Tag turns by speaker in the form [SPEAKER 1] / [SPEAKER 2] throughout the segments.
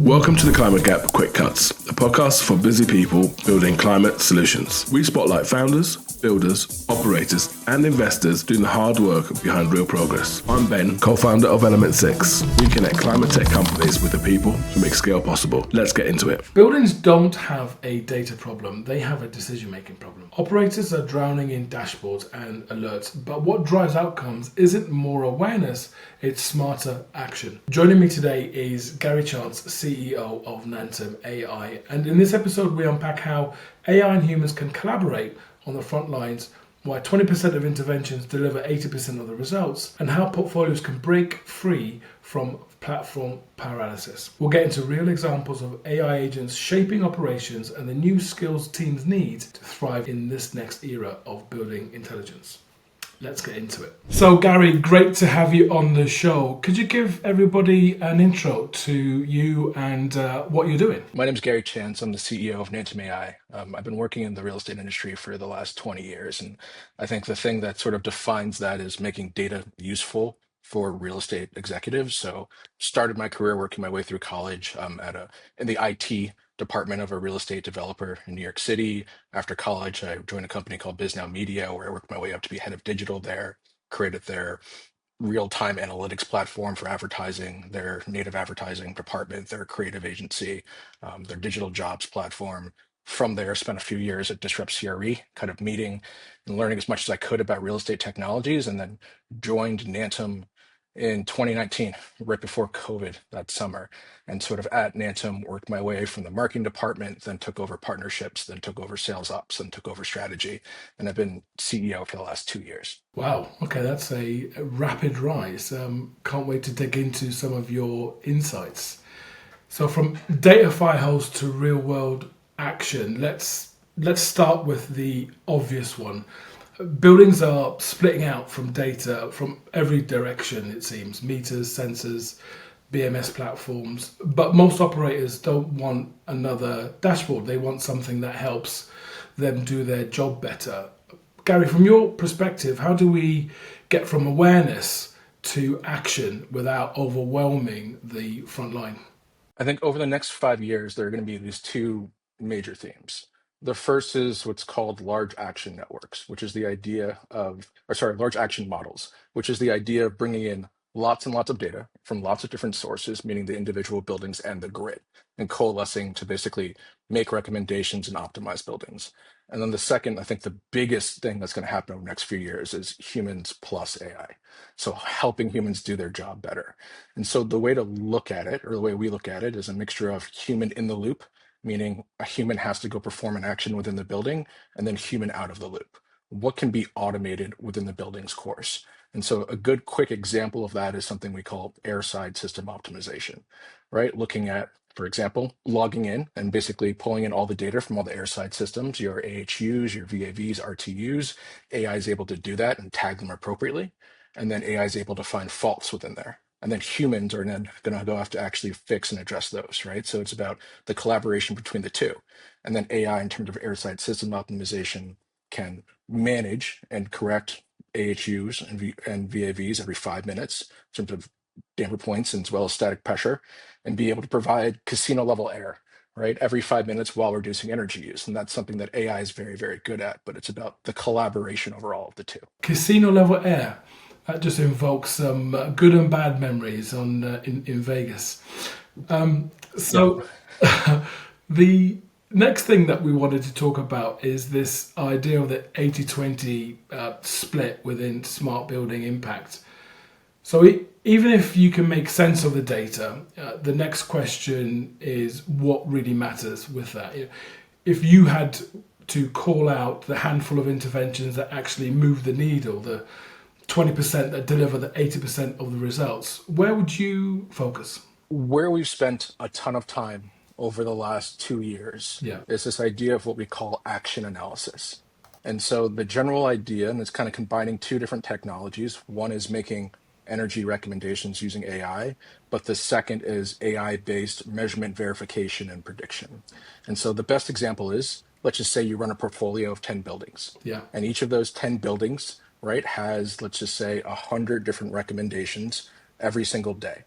[SPEAKER 1] Welcome to the Climate Gap Quick Cuts, a podcast for busy people building climate solutions. We spotlight founders, builders, operators, and investors doing the hard work behind real progress. I'm Ben, co-founder of Element 6. We connect climate tech companies with the people who make scale possible. Let's get into it.
[SPEAKER 2] Buildings don't have a data problem, they have a decision-making problem. Operators are drowning in dashboards and alerts, but what drives outcomes isn't more awareness, it's smarter action. Joining me today is Gary Chance, CEO of Nantum AI. And in this episode, we unpack how AI and humans can collaborate on the front lines, why 20% of interventions deliver 80% of the results, and how portfolios can break free from platform paralysis. We'll get into real examples of AI agents shaping operations and the new skills teams need to thrive in this next era of building intelligence. Let's get into it. So Gary, great to have you on the show. Could you give everybody an intro to you and what you're doing?
[SPEAKER 3] My name is Gary Chance. I'm the CEO of Nantum AI. I've been working in the real estate industry for the last 20 years. And I think the thing that sort of defines that is making data useful for real estate executives. So started my career working my way through college in the IT department of a real estate developer in New York City. After college, I joined a company called BizNow Media, where I worked my way up to be head of digital there, created their real-time analytics platform for advertising, their native advertising department, their creative agency, their digital jobs platform. From there, spent a few years at Disrupt CRE, kind of meeting and learning as much as I could about real estate technologies, and then joined Nantum in 2019, right before COVID that summer. And sort of at Nantum, worked my way from the marketing department, then took over partnerships, then took over sales ops, then took over strategy. And I've been CEO for the last 2 years.
[SPEAKER 2] Wow, okay, that's a rapid rise. Can't wait to dig into some of your insights. So from data fire holes to real world action, let's start with the obvious one. Buildings are splitting out from data from every direction, it seems, meters, sensors, BMS platforms, but most operators don't want another dashboard. They want something that helps them do their job better. Gary, from your perspective, how do we get from awareness to action without overwhelming the front line?
[SPEAKER 3] I think over the next 5 years, there are going to be these two major themes. The first is what's called large action networks, which is the idea of, or sorry, large action models, which is the idea of bringing in lots and lots of data from lots of different sources, meaning the individual buildings and the grid, and coalescing to basically make recommendations and optimize buildings. And then the second, I think the biggest thing that's going to happen over the next few years is humans plus AI. So helping humans do their job better. And so the way to look at it, or the way we look at it, is a mixture of human in the loop, meaning a human has to go perform an action within the building, and then human out of the loop. What can be automated within the building's course? And so a good quick example of that is something we call airside system optimization, right? Looking at, for example, logging in and basically pulling in all the data from all the airside systems, your AHUs, your VAVs, RTUs. AI is able to do that and tag them appropriately. And then AI is able to find faults within there. And then humans are then going to go have to actually fix and address those, right? So it's about the collaboration between the two. And then AI, in terms of airside system optimization, can manage and correct AHUs and VAVs every 5 minutes in terms of damper points and as well as static pressure, and be able to provide casino level air, right, every 5 minutes while reducing energy use. And that's something that AI is very, very good at, but it's about the collaboration overall of the two.
[SPEAKER 2] Casino level air. That just invokes some good and bad memories on in Vegas. So the next thing that we wanted to talk about is this idea of the 80-20 split within smart building impact. So even if you can make sense of the data, the next question is what really matters with that. If you had to call out the handful of interventions that actually move the needle, the 20% that deliver the 80% of the results, where would you focus?
[SPEAKER 3] Where we've spent a ton of time over the last 2 years
[SPEAKER 2] Yeah.
[SPEAKER 3] is this idea of what we call action analysis. And so the general idea, and it's kind of combining two different technologies. One is making energy recommendations using AI, but the second is AI-based measurement verification and prediction. And so the best example is, let's just say you run a portfolio of 10 buildings,
[SPEAKER 2] Yeah.
[SPEAKER 3] and each of those 10 buildings, right, has, let's just say, 100 different recommendations every single day.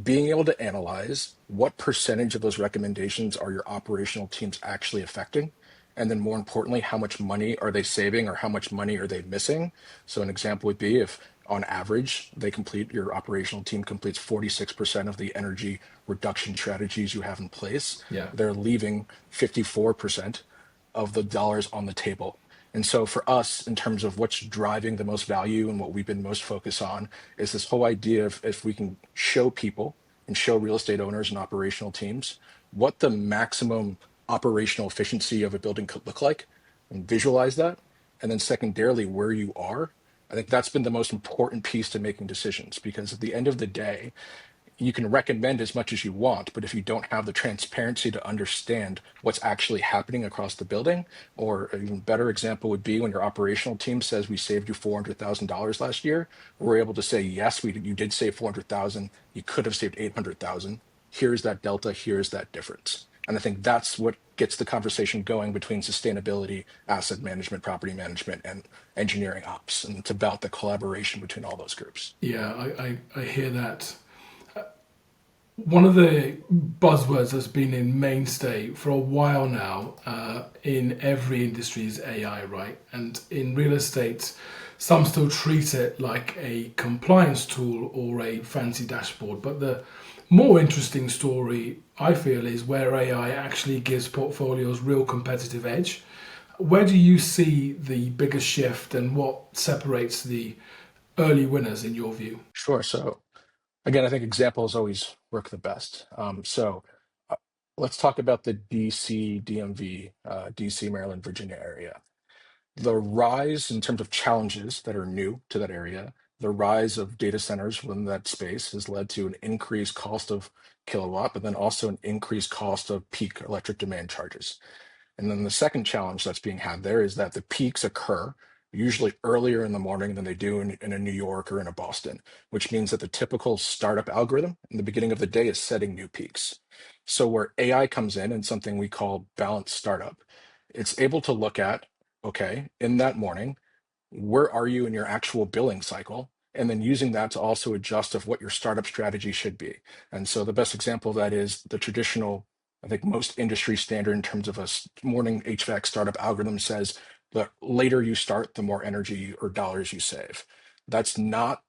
[SPEAKER 3] being able to analyze what percentage of those recommendations are your operational teams actually affecting. And then more importantly, how much money are they saving or how much money are they missing? So an example would be if on average, your operational team completes 46% of the energy reduction strategies you have in place,
[SPEAKER 2] Yeah.
[SPEAKER 3] they're leaving 54% of the dollars on the table. And so for us, in terms of what's driving the most value and what we've been most focused on, is this whole idea of if we can show people and show real estate owners and operational teams what the maximum operational efficiency of a building could look like and visualize that. And then secondarily, where you are, I think that's been the most important piece to making decisions because at the end of the day, you can recommend as much as you want, but if you don't have the transparency to understand what's actually happening across the building, or an even better example would be when your operational team says we saved you $400,000 last year, we're able to say, yes, you did save 400,000. You could have saved 800,000. Here's that delta. Here's that difference. And I think that's what gets the conversation going between sustainability, asset management, property management, and engineering ops. And it's about the collaboration between all those groups.
[SPEAKER 2] Yeah, I hear that. One of the buzzwords that's been in mainstay for a while now in every industry is AI, right? And in real estate, some still treat it like a compliance tool or a fancy dashboard. But the more interesting story, I feel, is where AI actually gives portfolios real competitive edge. Where do you see the biggest shift and what separates the early winners in your view?
[SPEAKER 3] Sure. So again, I think examples always work the best. Uh, let's talk about the DC, DMV, DC, Maryland, Virginia area. The rise in terms of challenges that are new to that area, the rise of data centers within that space has led to an increased cost of kilowatt, but then also an increased cost of peak electric demand charges. And then the second challenge that's being had there is that the peaks occur usually earlier in the morning than they do in a New York or in a Boston, which means that the typical startup algorithm in the beginning of the day is setting new peaks. So where AI comes in and something we call balanced startup, it's able to look at, okay, in that morning, where are you in your actual billing cycle? And then using that to also adjust of what your startup strategy should be. And so the best example of that is the traditional, I think most industry standard in terms of a morning HVAC startup algorithm says the later you start, the more energy or dollars you save. That's not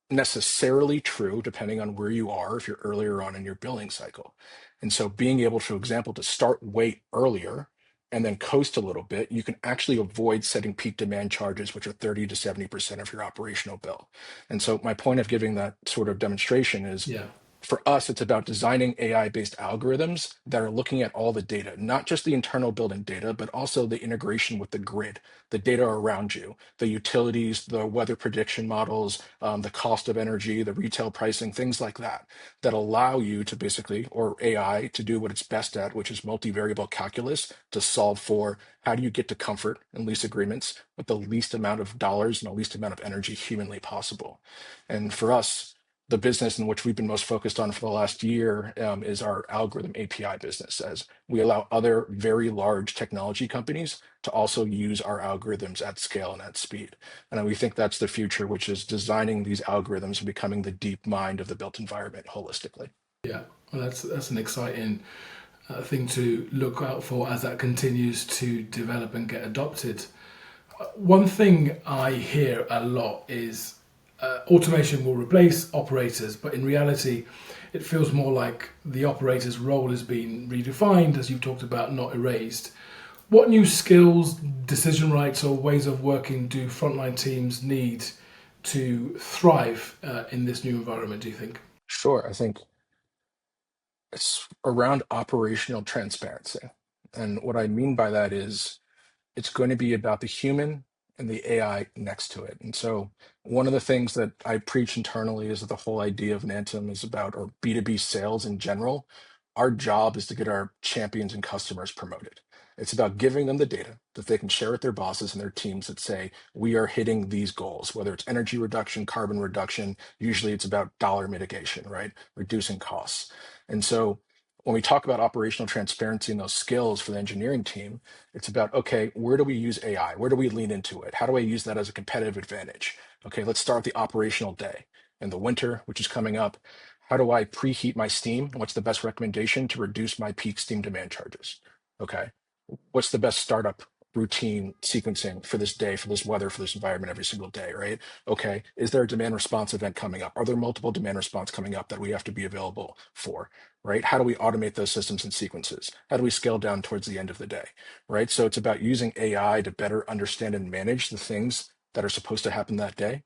[SPEAKER 3] necessarily true depending on where you are if you're earlier on in your billing cycle. And so being able to, for example, to start way earlier and then coast a little bit, you can actually avoid setting peak demand charges, which are 30 to 70% of your operational bill. And so my point of giving that sort of demonstration is
[SPEAKER 2] Yeah.
[SPEAKER 3] for us, it's about designing AI-based algorithms that are looking at all the data, not just the internal building data, but also the integration with the grid, the data around you, the utilities, the weather prediction models, the cost of energy, the retail pricing, things like that, that allow you to basically, or AI, to do what it's best at, which is multivariable calculus to solve for how do you get to comfort and lease agreements with the least amount of dollars and the least amount of energy humanly possible. And for us, the business in which we've been most focused on for the last year is our algorithm API business, as we allow other very large technology companies to also use our algorithms at scale and at speed. And we think that's the future, which is designing these algorithms and becoming the deep mind of the built environment holistically.
[SPEAKER 2] Yeah, well, that's an exciting thing to look out for as that continues to develop and get adopted. One thing I hear a lot is automation will replace operators, but in reality, it feels more like the operator's role is being redefined, as you've talked about, not erased. What new skills, decision rights, or ways of working do frontline teams need to thrive in this new environment, do you think?
[SPEAKER 3] Sure, I think it's around operational transparency. And what I mean by that is it's going to be about the human and the AI next to it. And so one of the things that I preach internally is that the whole idea of Nantum is about, or B2B sales in general, our job is to get our champions and customers promoted. It's about giving them the data that they can share with their bosses and their teams that say, we are hitting these goals, whether it's energy reduction, carbon reduction, usually it's about dollar mitigation, right? Reducing costs. And so when we talk about operational transparency and those skills for the engineering team, it's about, okay, where do we use AI? Where do we lean into it? How do I use that as a competitive advantage? Okay, let's start with the operational day. In the winter, which is coming up, how do I preheat my steam? What's the best recommendation to reduce my peak steam demand charges? Okay. What's the best startup routine sequencing for this day, for this weather, for this environment every single day, right? Okay. Is there a demand response event coming up? Are there multiple demand response coming up that we have to be available for, right? How do we automate those systems and sequences? How do we scale down towards the end of the day, right? So it's about using AI to better understand and manage the things that are supposed to happen that day,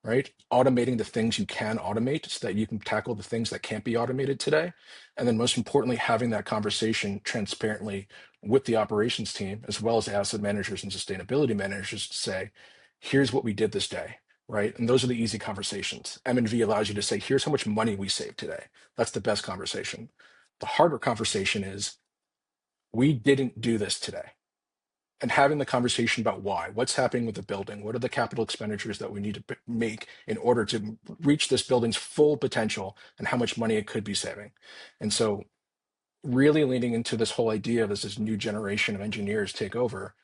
[SPEAKER 3] right? Automating the things you can automate so that you can tackle the things that can't be automated today. And then most importantly, having that conversation transparently with the operations team, as well as asset managers and sustainability managers to say, here's what we did this day, right? And those are the easy conversations. M&V allows you to say, here's how much money we saved today. That's the best conversation. The harder conversation is, we didn't do this today. And having the conversation about why, what's happening with the building, what are the capital expenditures that we need to make in order to reach this building's full potential and how much money it could be saving. And so really leaning into this whole idea of as this new generation of engineers take over,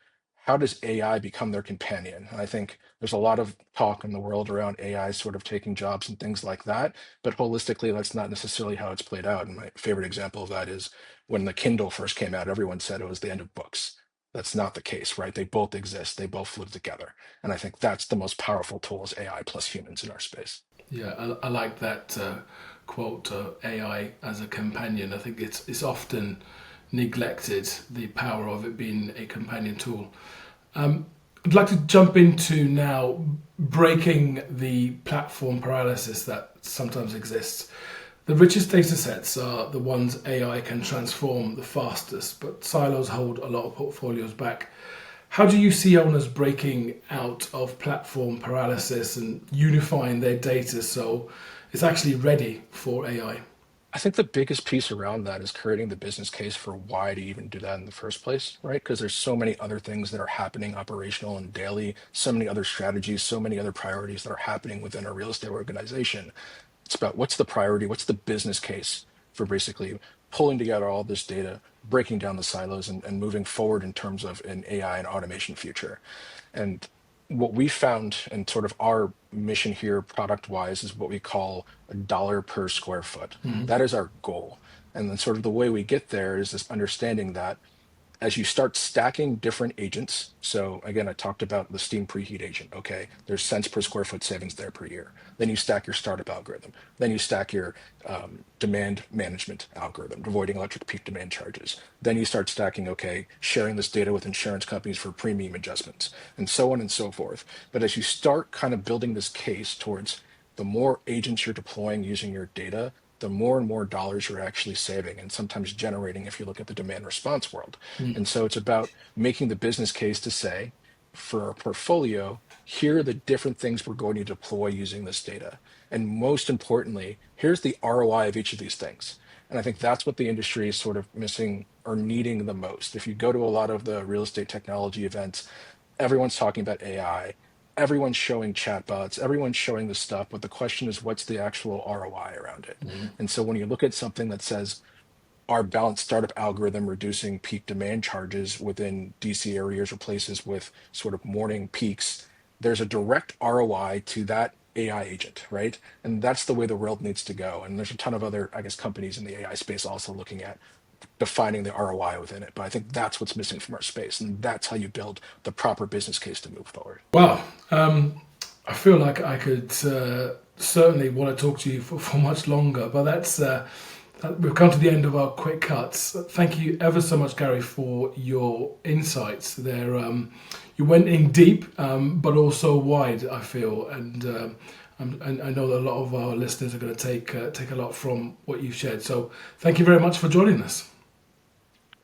[SPEAKER 3] how does AI become their companion? And I think there's a lot of talk in the world around AI sort of taking jobs and things like that, but holistically, that's not necessarily how it's played out. And my favorite example of that is when the Kindle first came out, everyone said it was the end of books. That's not the case, right? They both exist, they both live together. And I think that's the most powerful tool is AI plus humans in our space.
[SPEAKER 2] Yeah, I like that quote, AI as a companion. I think it's often neglected, the power of it being a companion tool. I'd like to jump into now breaking the platform paralysis that sometimes exists. The richest data sets are the ones AI can transform the fastest, but silos hold a lot of portfolios back. How do you see owners breaking out of platform paralysis and unifying their data so it's actually ready for AI?
[SPEAKER 3] I think the biggest piece around that is creating the business case for why to even do that in the first place, right? Because there's so many other things that are happening operational and daily, so many other strategies, so many other priorities that are happening within a real estate organization. It's about what's the priority, what's the business case for basically pulling together all this data, breaking down the silos, and moving forward in terms of an AI and automation future. And what we found and sort of our mission here product wise is what we call a dollar per square foot. That is our goal. And then sort of the way we get there is this understanding that as you start stacking different agents, so again, I talked about the steam preheat agent. Okay, there's cents per square foot savings there per year. Then you stack your startup algorithm. Then you stack your demand management algorithm, avoiding electric peak demand charges. Then you start stacking, okay, sharing this data with insurance companies for premium adjustments, and so on and so forth. But as you start kind of building this case towards the more agents you're deploying using your data, the more and more dollars you're actually saving and sometimes generating if you look at the demand response world. And so it's about making the business case to say, for our portfolio, here are the different things we're going to deploy using this data. And most importantly, here's the ROI of each of these things. And I think that's what the industry is sort of missing or needing the most. If you go to a lot of the real estate technology events, everyone's talking about AI, everyone's showing chatbots, everyone's showing this stuff, but the question is, what's the actual ROI around it? And so when you look at something that says our balanced startup algorithm reducing peak demand charges within DC areas or places with sort of morning peaks, there's a direct ROI to that AI agent, right? And that's the way the world needs to go. And there's a ton of other, I guess, companies in the AI space also looking at defining the ROI within it. But I think that's what's missing from our space. And that's how you build the proper business case to move forward.
[SPEAKER 2] Wow. I feel like I could certainly want to talk to you for much longer, but we've come to the end of our quick cuts. Thank you ever so much, Gary, for your insights there. You went in deep, but also wide, I feel, and I know that a lot of our listeners are going to take a lot from what you've shared. So thank you very much for joining us.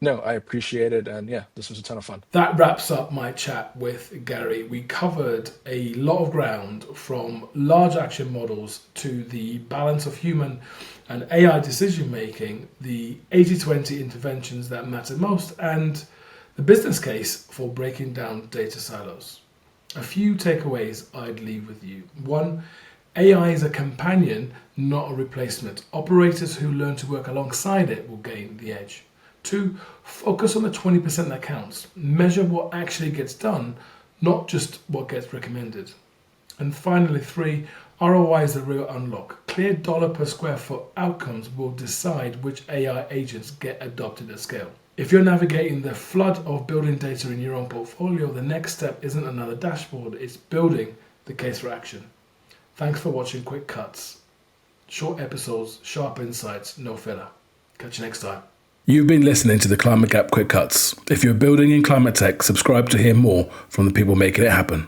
[SPEAKER 3] No, I appreciate it. And yeah, this was a ton of fun.
[SPEAKER 2] That wraps up my chat with Gary. We covered a lot of ground from large action models to the balance of human and AI decision making, the 80-20 interventions that matter most, and the business case for breaking down data silos. A few takeaways I'd leave with you. One, AI is a companion, not a replacement. Operators who learn to work alongside it will gain the edge. Two, focus on the 20% that counts. Measure what actually gets done, not just what gets recommended. And finally, three, ROI is the real unlock. Clear dollar per square foot outcomes will decide which AI agents get adopted at scale. If you're navigating the flood of building data in your own portfolio, the next step isn't another dashboard, it's building the case for action. Thanks for watching Quick Cuts. Short episodes, sharp insights, no filler. Catch you next time.
[SPEAKER 1] You've been listening to the Climate Gap Quick Cuts. If you're building in climate tech, subscribe to hear more from the people making it happen.